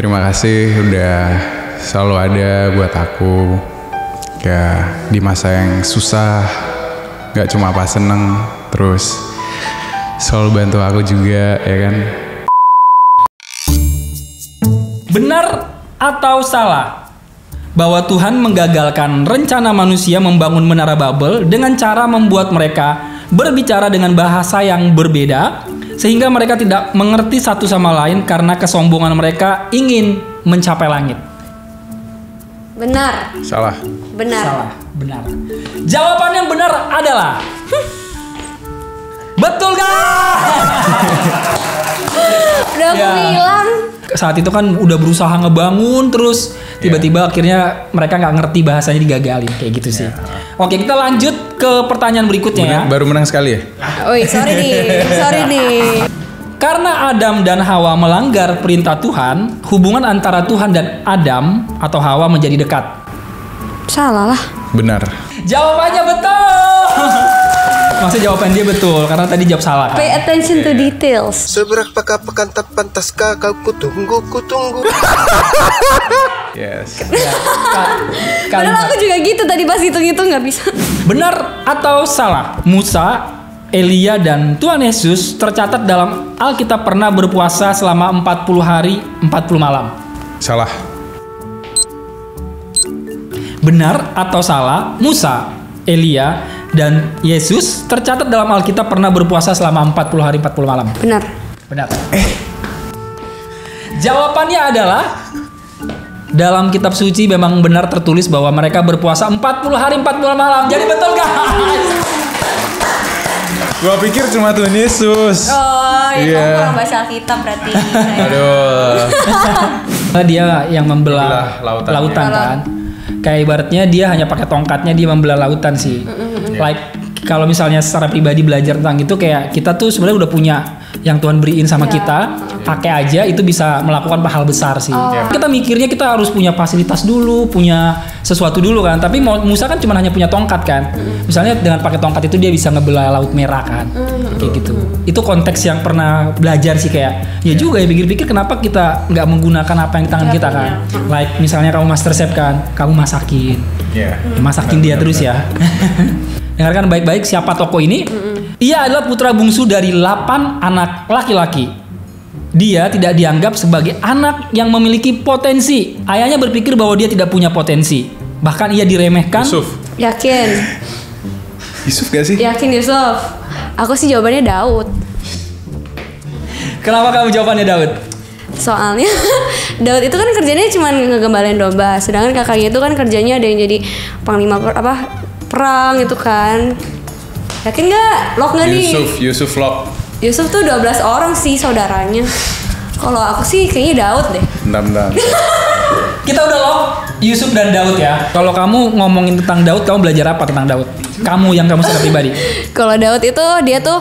terima kasih udah selalu ada buat aku. Ya di masa yang susah, gak cuma pas seneng, terus selalu bantu aku juga, ya kan. Benar atau salah bahwa Tuhan menggagalkan rencana manusia membangun menara Babel dengan cara membuat mereka berbicara dengan bahasa yang berbeda sehingga mereka tidak mengerti satu sama lain karena kesombongan mereka ingin mencapai langit? Benar. Salah. Benar. Salah. Benar. Jawaban yang benar adalah betul kan? Udah aku bilang. Saat itu kan udah berusaha ngebangun terus tiba-tiba akhirnya mereka nggak ngerti bahasanya, digagalin kayak gitu sih. Oke, kita lanjut ke pertanyaan berikutnya ya. Baru menang sekali ya? Oi, sorry nih. Karena Adam dan Hawa melanggar perintah Tuhan, hubungan antara Tuhan dan Adam atau Hawa menjadi dekat. Salah lah. Benar. Jawabannya betul. Maksudnya jawaban dia betul karena tadi jawab salah kan? Pay attention to details. Seberapa pantaskah kau kutunggu. Yes. Padahal aku juga gitu tadi pas hitung-hitung nggak bisa. Benar atau salah? Musa, Elia dan Tuhan Yesus tercatat dalam Alkitab pernah berpuasa selama 40 hari 40 malam. Salah. Benar atau salah? Musa, Elia dan Yesus tercatat dalam Alkitab pernah berpuasa selama 40 hari 40 malam. Benar. Benar. Jawabannya adalah dalam kitab suci memang benar tertulis bahwa mereka berpuasa 40 hari 40 malam. Jadi betul guys. Gua pikir cuma Tuhan Yesus. Oh, Iya. kamu kurang baca Alkitab berarti. Aduh. Dia yang membelah lautan kan. Kayak ibaratnya dia hanya pakai tongkatnya dia membelah lautan sih. Like kalau misalnya secara pribadi belajar tentang itu kayak kita tuh sebenarnya udah punya yang Tuhan beriin sama kita, pakai aja itu bisa melakukan hal besar sih. Kita mikirnya kita harus punya fasilitas dulu, punya sesuatu dulu kan. Tapi Musa kan cuma hanya punya tongkat kan. Misalnya dengan pakai tongkat itu dia bisa ngebelah Laut Merah kan. Kayak gitu. Itu konteks yang pernah belajar sih kayak. Ya juga ya pikir-pikir kenapa kita nggak menggunakan apa yang di tangan kita kan. Like misalnya kamu master chef kan, kamu masakin. Masakin dia terus ya. Dengarkan baik-baik siapa tokoh ini. Ia adalah putra bungsu dari 8 anak laki-laki. Dia tidak dianggap sebagai anak yang memiliki potensi. Ayahnya berpikir bahwa dia tidak punya potensi. Bahkan ia diremehkan. Yusuf. Yakin? Yusuf gak sih? Yakin Yusuf? Aku sih jawabannya Daud. Kenapa kamu jawabannya Daud? Soalnya Daud itu kan kerjanya cuma ngegembalain domba, sedangkan kakaknya itu kan kerjanya ada yang jadi panglima perang gitu kan. Yakin nggak? Lock nggak nih? Yusuf lock. Yusuf tuh 12 orang sih saudaranya. Kalau aku sih kayaknya Daud deh. Bentar. Kita udah lock Yusuf dan Daud ya. Kalau kamu ngomongin tentang Daud, kamu belajar apa tentang Daud? Kamu yang kamu secara pribadi. Kalau Daud itu dia tuh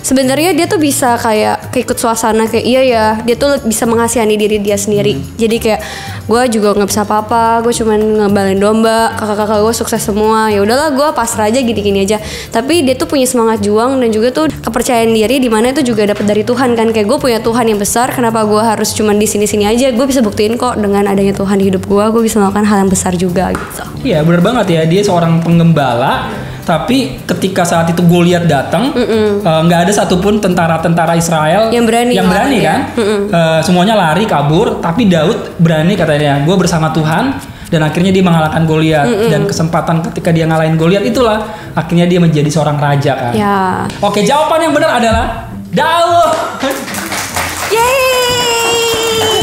sebenarnya dia tuh bisa kayak keikut suasana kayak iya ya, dia tuh bisa mengasihani diri dia sendiri. Jadi kayak gue juga nggak bisa apa-apa, gue cuman ngebalin domba, kakak-kakak gue sukses semua, ya udahlah gue pasrah aja gini-gini aja. Tapi dia tuh punya semangat juang dan juga tuh kepercayaan diri di mana itu juga dapat dari Tuhan kan. Kayak gue punya Tuhan yang besar, kenapa gue harus cuman di sini-sini aja? Gue bisa buktiin kok dengan adanya Tuhan di hidup gue bisa melakukan hal yang besar juga gitu. Iya benar banget ya, dia seorang penggembala. Tapi ketika saat itu Goliat datang, nggak ada satupun tentara-tentara Israel yang berani kan. Semuanya lari kabur, tapi Daud berani katanya, gue bersama Tuhan, dan akhirnya dia mengalahkan Goliat. Dan kesempatan ketika dia ngalahin Goliat itulah akhirnya dia menjadi seorang raja kan. Ya. Oke, jawaban yang benar adalah Daud. Yeay.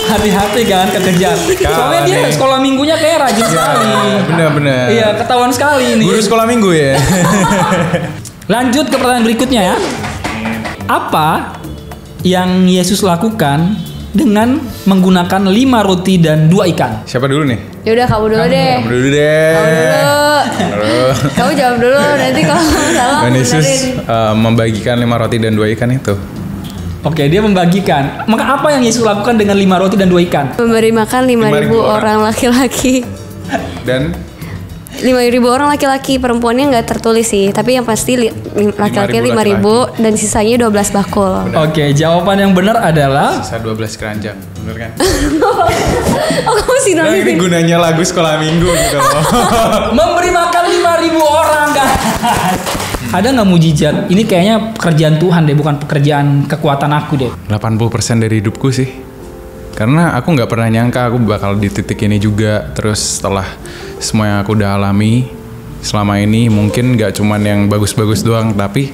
Hati-hati kan kekejar. Soalnya dia sekolah minggunya kayak rajin sekali. Bener. Iya, ketahuan sekali ini. Guru sekolah minggu ya. Lanjut ke pertanyaan berikutnya ya. Apa yang Yesus lakukan dengan menggunakan 5 roti dan 2 ikan? Siapa dulu nih? Yaudah kamu dulu deh. Kamu dulu deh. Kamu jawab dulu, nanti kalau salah Dan aku Yesus benerin. membagikan 5 roti dan 2 ikan itu. Oke, dia membagikan. Maka apa yang Yesus lakukan dengan 5 roti dan 2 ikan? Memberi makan 5.000 orang laki-laki. Dan 5.000 orang laki-laki, perempuannya nggak tertulis sih. Tapi yang pasti laki-laki 5.000 dan sisanya 12 bakul. Oke, jawaban yang benar adalah Sisa 12 keranjang, bener kan? Oh kamu sih Nah, ini gunanya lagu sekolah minggu gitu loh. memberi makan 5.000 orang guys. Ada nggak mujizat? Ini kayaknya pekerjaan Tuhan deh, bukan pekerjaan kekuatan aku deh. 80% dari hidupku sih. Karena aku nggak pernah nyangka aku bakal di titik ini juga. Terus setelah semua yang aku udah alami selama ini, mungkin nggak cuman yang bagus-bagus doang, tapi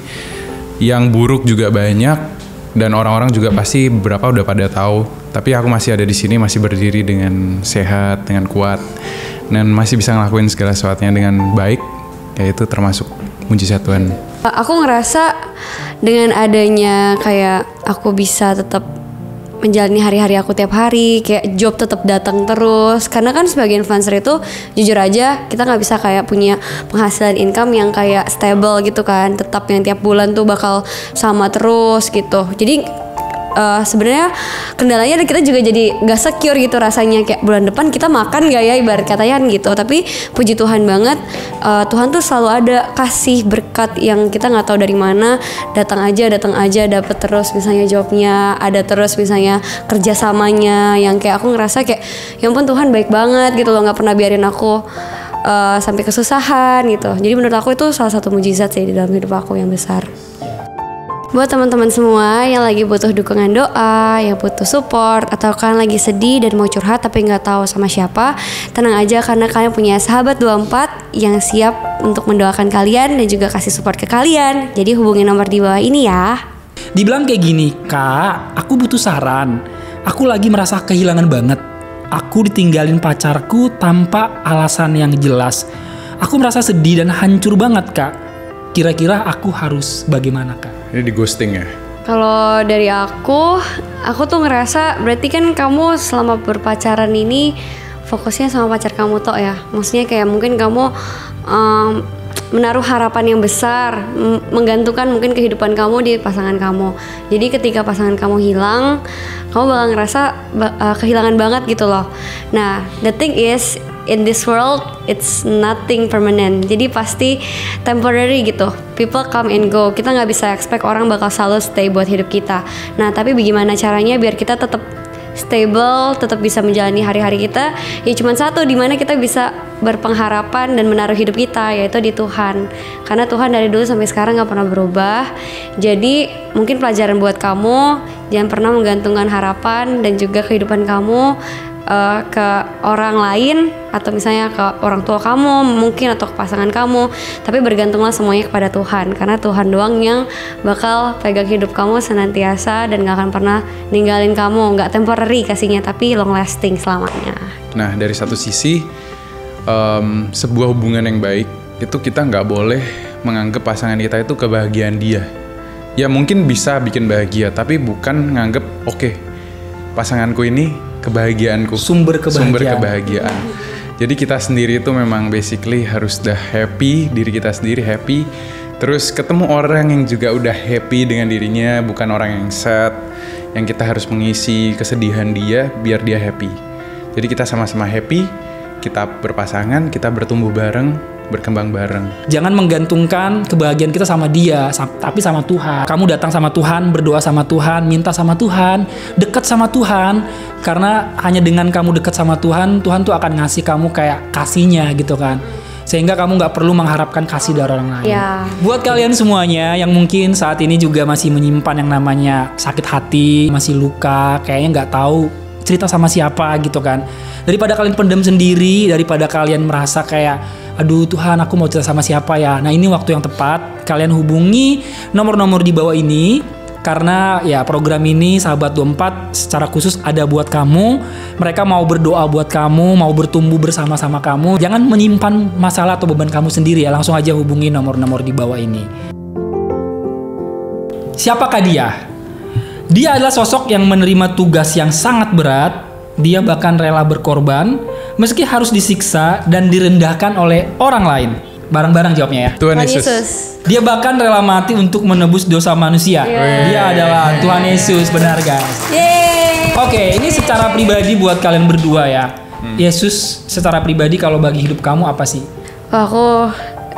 yang buruk juga banyak. Dan orang-orang juga pasti beberapa udah pada tahu. Tapi aku masih ada di sini, masih berdiri dengan sehat, dengan kuat, dan masih bisa ngelakuin segala sesuatunya dengan baik. Yaitu termasuk mujizat Tuhan. Aku ngerasa dengan adanya kayak aku bisa tetap menjalani hari-hari aku tiap hari, kayak job tetap datang terus. Karena kan sebagai influencer itu jujur aja kita nggak bisa kayak punya penghasilan income yang kayak stable gitu kan, tetap yang tiap bulan tuh bakal sama terus gitu. Jadi sebenarnya kendalanya kita juga jadi gak secure gitu rasanya, kayak bulan depan kita makan gak ya ibarat katanya gitu. Tapi puji Tuhan banget, Tuhan tuh selalu ada kasih berkat yang kita nggak tahu dari mana, datang aja dapet terus, misalnya jobnya ada terus, misalnya kerjasamanya yang kayak aku ngerasa kayak ya ampun Tuhan baik banget gitu loh, nggak pernah biarin aku sampai kesusahan gitu. Jadi menurut aku itu salah satu mujizat sih di dalam hidup aku yang besar. Buat teman-teman semua yang lagi butuh dukungan doa, yang butuh support, atau kalian lagi sedih dan mau curhat tapi nggak tahu sama siapa, tenang aja karena kalian punya sahabat 24 yang siap untuk mendoakan kalian dan juga kasih support ke kalian. Jadi hubungi nomor di bawah ini ya. Dibilang kayak gini, Kak, aku butuh saran. Aku lagi merasa kehilangan banget. Aku ditinggalin pacarku tanpa alasan yang jelas. Aku merasa sedih dan hancur banget, Kak. Kira-kira aku harus bagaimana, Kak? Ini di ghosting ya? Kalau dari aku tuh ngerasa berarti kan kamu selama berpacaran ini fokusnya sama pacar kamu tok ya. Maksudnya kayak mungkin kamu menaruh harapan yang besar, menggantungkan mungkin kehidupan kamu di pasangan kamu. Jadi ketika pasangan kamu hilang, kamu bakal ngerasa kehilangan banget gitu loh. Nah, the thing is in this world it's nothing permanent. Jadi pasti temporary gitu. People come and go. Kita nggak bisa expect orang bakal selalu stay buat hidup kita. Nah, tapi bagaimana caranya biar kita tetap stable, tetap bisa menjalani hari-hari kita? Ya cuma satu, dimana kita bisa berpengharapan dan menaruh hidup kita, yaitu di Tuhan. Karena Tuhan dari dulu sampai sekarang gak pernah berubah. Jadi mungkin pelajaran buat kamu, jangan pernah menggantungkan harapan dan juga kehidupan kamu ke orang lain, atau misalnya ke orang tua kamu mungkin, atau ke pasangan kamu. Tapi bergantunglah semuanya kepada Tuhan, karena Tuhan doang yang bakal pegang hidup kamu senantiasa dan gak akan pernah ninggalin kamu. Gak temporary kasihnya, tapi long lasting selamanya. Nah, dari satu sisi sebuah hubungan yang baik itu kita nggak boleh menganggap pasangan kita itu kebahagiaan dia. Ya mungkin bisa bikin bahagia, tapi bukan nganggap oke, pasanganku ini kebahagiaanku, sumber kebahagiaan. Jadi kita sendiri itu memang basically harus udah happy, diri kita sendiri happy. Terus ketemu orang yang juga udah happy dengan dirinya, bukan orang yang sad, yang kita harus mengisi kesedihan dia biar dia happy. Jadi kita sama-sama happy, kita berpasangan, kita bertumbuh bareng, berkembang bareng. Jangan menggantungkan kebahagiaan kita sama dia, tapi sama Tuhan. Kamu datang sama Tuhan, berdoa sama Tuhan, minta sama Tuhan, dekat sama Tuhan. Karena hanya dengan kamu dekat sama Tuhan, Tuhan tuh akan ngasih kamu kayak kasihnya gitu kan. Sehingga kamu gak perlu mengharapkan kasih dari orang lain. Ya. Buat kalian semuanya yang mungkin saat ini juga masih menyimpan yang namanya sakit hati, masih luka, kayaknya gak tahu cerita sama siapa gitu kan. Daripada kalian pendam sendiri, daripada kalian merasa kayak aduh Tuhan aku mau cerita sama siapa ya. Nah ini waktu yang tepat, kalian hubungi nomor-nomor di bawah ini. Karena ya program ini Sahabat 24 secara khusus ada buat kamu. Mereka mau berdoa buat kamu, mau bertumbuh bersama-sama kamu. Jangan menyimpan masalah atau beban kamu sendiri ya. Langsung aja hubungi nomor-nomor di bawah ini. Siapakah dia? Dia adalah sosok yang menerima tugas yang sangat berat. Dia bahkan rela berkorban meski harus disiksa dan direndahkan oleh orang lain. Bareng-bareng jawabnya ya. Tuhan Yesus. Dia bahkan rela mati untuk menebus dosa manusia. Dia adalah Tuhan Yesus, benar guys. Oke, ini secara pribadi buat kalian berdua ya. Yesus secara pribadi kalau bagi hidup kamu apa sih? Wah, aku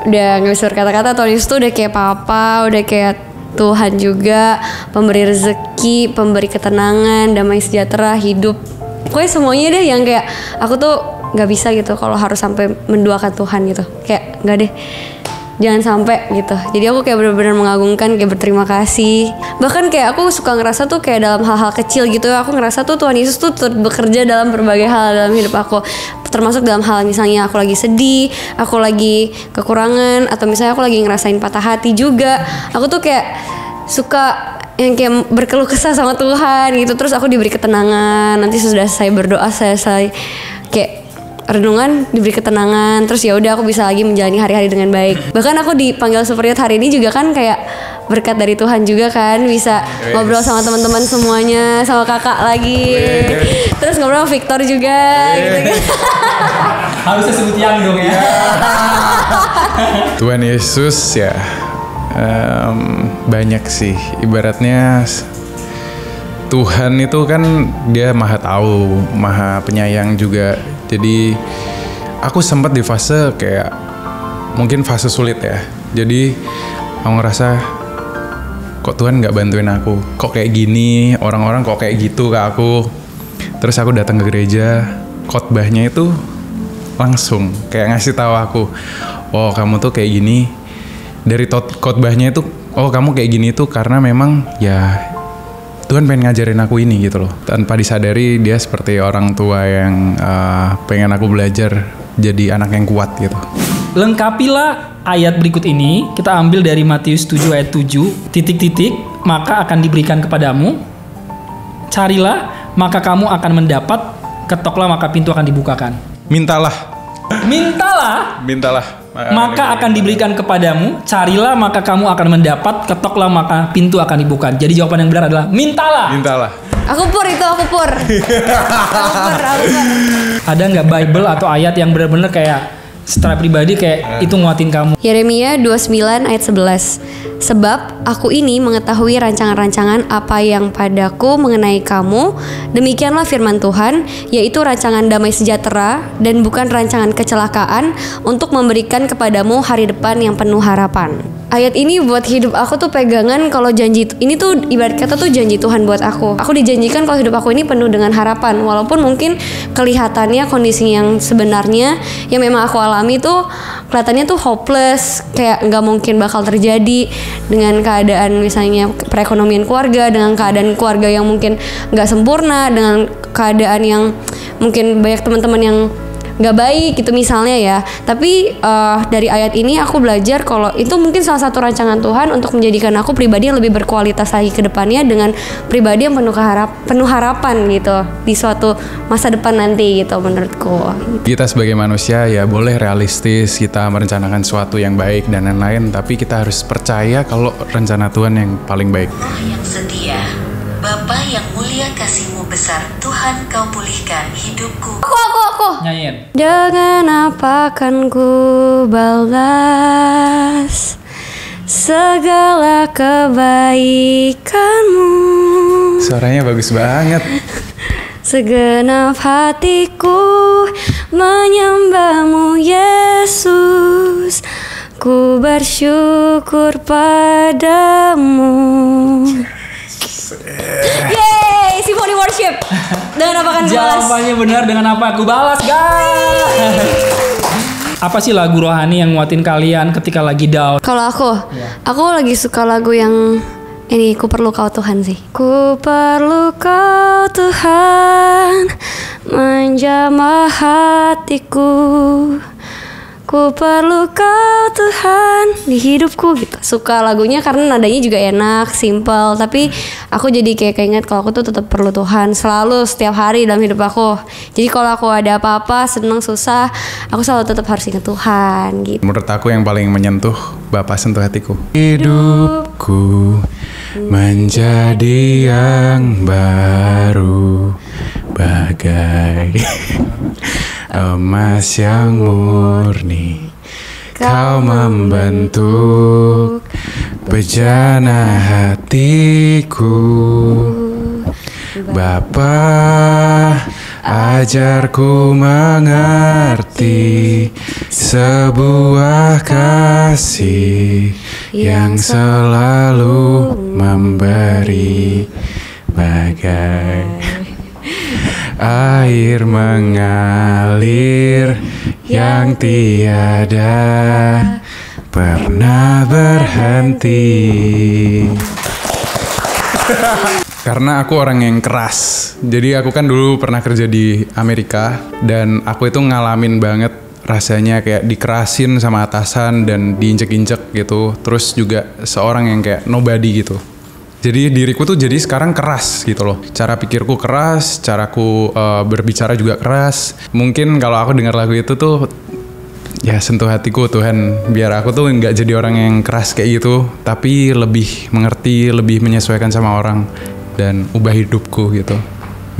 udah gak bisa berkata-kata. Tuhan Yesus tuh udah kayak papa, udah kayak Tuhan juga, pemberi rezeki, pemberi ketenangan, damai sejahtera, hidup. Pokoknya semuanya deh yang kayak aku tuh gak bisa gitu kalau harus sampai menduakan Tuhan gitu. Kayak gak deh, jangan sampai gitu. Jadi aku kayak benar-benar mengagungkan, kayak berterima kasih. Bahkan kayak aku suka ngerasa tuh kayak dalam hal-hal kecil gitu, aku ngerasa tuh Tuhan Yesus tuh bekerja dalam berbagai hal dalam hidup aku. Termasuk dalam hal misalnya aku lagi sedih, aku lagi kekurangan, atau misalnya aku lagi ngerasain patah hati juga. Aku tuh kayak suka yang kayak berkeluh kesah sama Tuhan gitu. Terus aku diberi ketenangan. Nanti sudah saya berdoa, saya kayak renungan, diberi ketenangan. Terus ya udah aku bisa lagi menjalani hari-hari dengan baik. Bahkan aku dipanggil Super Youth hari ini juga kan kayak berkat dari Tuhan juga kan, bisa ngobrol sama teman-teman semuanya, sama kakak lagi. Terus ngobrol sama Victor juga gitu kan. Harusnya sebut yang dong ya. Tuhan Yesus ya banyak sih. Ibaratnya Tuhan itu kan dia maha tahu, maha penyayang juga. Jadi aku sempat di fase kayak mungkin fase sulit ya. Jadi aku ngerasa kok Tuhan nggak bantuin aku, kok kayak gini, orang-orang kok kayak gitu ke aku. Terus aku datang ke gereja, khotbahnya itu langsung kayak ngasih tahu aku, oh kamu tuh kayak gini. Dari khotbahnya itu, oh kamu kayak gini tuh karena memang ya Tuhan pengen ngajarin aku ini gitu loh. Tanpa disadari dia seperti orang tua yang pengen aku belajar jadi anak yang kuat gitu. Lengkapilah ayat berikut ini. Kita ambil dari Matius 7 ayat 7. Titik-titik, maka akan diberikan kepadamu. Carilah, maka kamu akan mendapat. Ketoklah, maka pintu akan dibukakan. Mintalah, maka akan diberikan kepadamu. Carilah, maka kamu akan mendapat. Ketoklah, maka pintu akan dibuka. Jadi jawaban yang benar adalah mintalah. Aku pur. Ada nggak Bible atau ayat yang benar-benar kayak secara pribadi kayak itu nguatin kamu? Yeremia 29 ayat 11. Sebab aku ini mengetahui rancangan-rancangan apa yang padaku mengenai kamu, demikianlah firman Tuhan, yaitu rancangan damai sejahtera dan bukan rancangan kecelakaan, untuk memberikan kepadamu hari depan yang penuh harapan. Ayat ini buat hidup aku tuh pegangan kalau janji ini tuh ibarat kata tuh janji Tuhan buat aku. Aku dijanjikan kalau hidup aku ini penuh dengan harapan, walaupun mungkin kelihatannya kondisi yang sebenarnya yang memang aku alami tuh kelihatannya tuh hopeless, kayak nggak mungkin bakal terjadi dengan keadaan misalnya perekonomian keluarga, dengan keadaan keluarga yang mungkin nggak sempurna, dengan keadaan yang mungkin banyak teman-teman yang nggak baik gitu misalnya ya. Tapi dari ayat ini aku belajar kalau itu mungkin salah satu rancangan Tuhan untuk menjadikan aku pribadi yang lebih berkualitas lagi ke depannya, dengan pribadi yang penuh harapan gitu di suatu masa depan nanti gitu menurutku. Kita sebagai manusia ya boleh realistis, kita merencanakan sesuatu yang baik dan lain-lain, tapi kita harus percaya kalau rencana Tuhan yang paling baik. Allah yang setia, Bapa yang mulia, kasih-Mu besar, Tuhan Kau pulihkan hidupku. Aku Nyanyiin. dengan apa akan ku balas segala kebaikanmu. Suaranya bagus banget. Segenap hatiku menyembah-Mu Yesus, ku bersyukur padamu. Yeay, Symphony Worship. Dengan apa akan ku balas? Jawabannya benar, dengan apa aku balas, guys. Apa sih lagu rohani yang nguatin kalian ketika lagi down? Kalau aku lagi suka lagu yang ini, Ku Perlu Kau Tuhan sih. Ku perlu Kau Tuhan, menjamah hatiku. Ku perlu Kau Tuhan di hidupku gitu. Suka lagunya karena nadanya juga enak, simple. Tapi aku jadi kayak keinget kalau aku tuh tetap perlu Tuhan selalu, setiap hari dalam hidup aku. Jadi kalau aku ada apa-apa, seneng, susah, aku selalu tetap harus ingat Tuhan gitu. Menurut aku yang paling menyentuh, Bapa sentuh hatiku. Hidupku menjadi yang baru, bagai emas yang murni. Kau membentuk bejana hatiku. Bapa, ajarku mengerti sebuah kasih yang selalu memberi bagai air mengalir yang tiada pernah berhenti. Karena aku orang yang keras. Jadi aku kan dulu pernah kerja di Amerika dan aku itu ngalamin banget rasanya kayak dikerasin sama atasan dan diinjek-injek gitu. Terus juga seorang yang kayak nobody gitu. Jadi diriku tuh jadi sekarang keras gitu loh. Cara pikirku keras, caraku berbicara juga keras. Mungkin kalau aku dengar lagu itu tuh ya sentuh hatiku Tuhan, biar aku tuh nggak jadi orang yang keras kayak gitu, tapi lebih mengerti, lebih menyesuaikan sama orang dan ubah hidupku gitu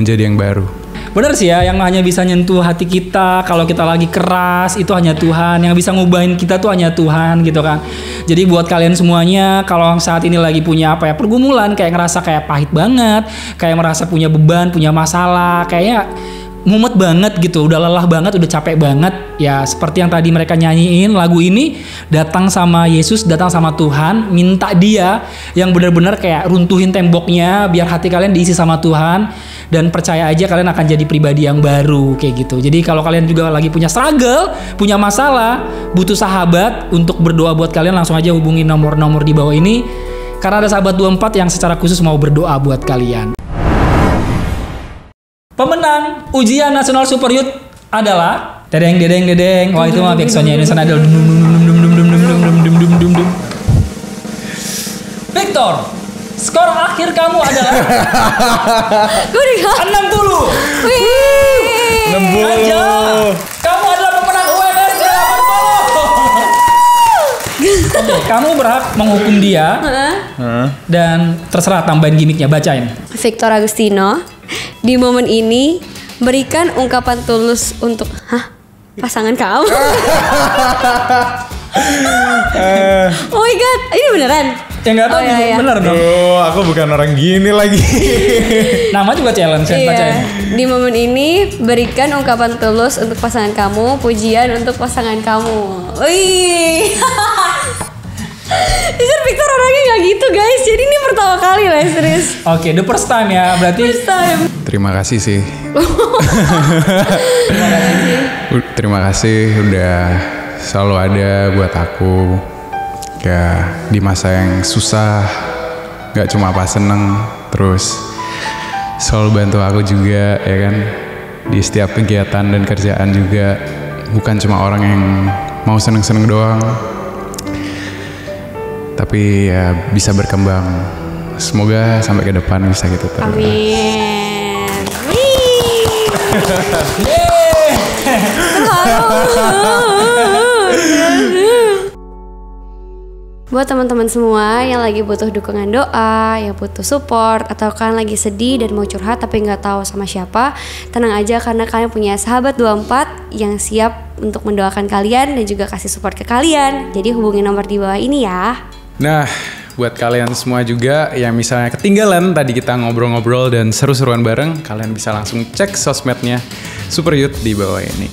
menjadi yang baru. Bener sih ya, yang hanya bisa nyentuh hati kita kalau kita lagi keras itu hanya Tuhan. Yang bisa ngubahin kita tuh hanya Tuhan gitu kan. Jadi buat kalian semuanya, kalau saat ini lagi punya apa ya, pergumulan, kayak ngerasa kayak pahit banget, kayak merasa punya beban, punya masalah, kayaknya mumet banget gitu, udah lelah banget, udah capek banget. Ya seperti yang tadi mereka nyanyiin lagu ini, datang sama Yesus, datang sama Tuhan, minta Dia yang benar-benar kayak runtuhin temboknya biar hati kalian diisi sama Tuhan, dan percaya aja kalian akan jadi pribadi yang baru kayak gitu. Jadi kalau kalian juga lagi punya struggle, punya masalah, butuh sahabat untuk berdoa buat kalian, langsung aja hubungi nomor-nomor di bawah ini, karena ada sahabat 24 yang secara khusus mau berdoa buat kalian. Pemenang ujian nasional Super Youth adalah dedeng. Wah itu mah backsoundnya ini sana ada Victor. Skor akhir kamu adalah 60. Wih. Aja. Kamu adalah pemenang UMS 80. Oke, kamu berhak menghukum dia. Dan terserah tambahin gimmicknya, bacain. Victor Agustino, di momen ini berikan ungkapan tulus untuk pasangan kamu. Oh my god, ini beneran? Ya nggak tahu, iya. bener dong. Duh, aku bukan orang gini lagi. Nama juga challenge, bacain. Di momen ini berikan ungkapan tulus untuk pasangan kamu, pujian untuk pasangan kamu. Wih. Jujur Victor orangnya nggak gitu guys, jadi ini pertama kali lah serius. Oke, the first time ya, berarti. First time. Terima kasih sih. Terima kasih udah selalu ada buat aku. Ya di masa yang susah, gak cuma pas seneng, terus selalu bantu aku juga ya kan. Di setiap kegiatan dan kerjaan juga, bukan cuma orang yang mau seneng-seneng doang, tapi ya bisa berkembang. Semoga sampai ke depan bisa gitu terus. Amin. Buat teman-teman semua yang lagi butuh dukungan doa, yang butuh support, atau kalian lagi sedih dan mau curhat tapi nggak tahu sama siapa, tenang aja karena kalian punya sahabat 24 yang siap untuk mendoakan kalian dan juga kasih support ke kalian. Jadi hubungi nomor di bawah ini ya. Nah, buat kalian semua juga yang misalnya ketinggalan tadi kita ngobrol-ngobrol dan seru-seruan bareng, kalian bisa langsung cek sosmednya Super Youth di bawah ini.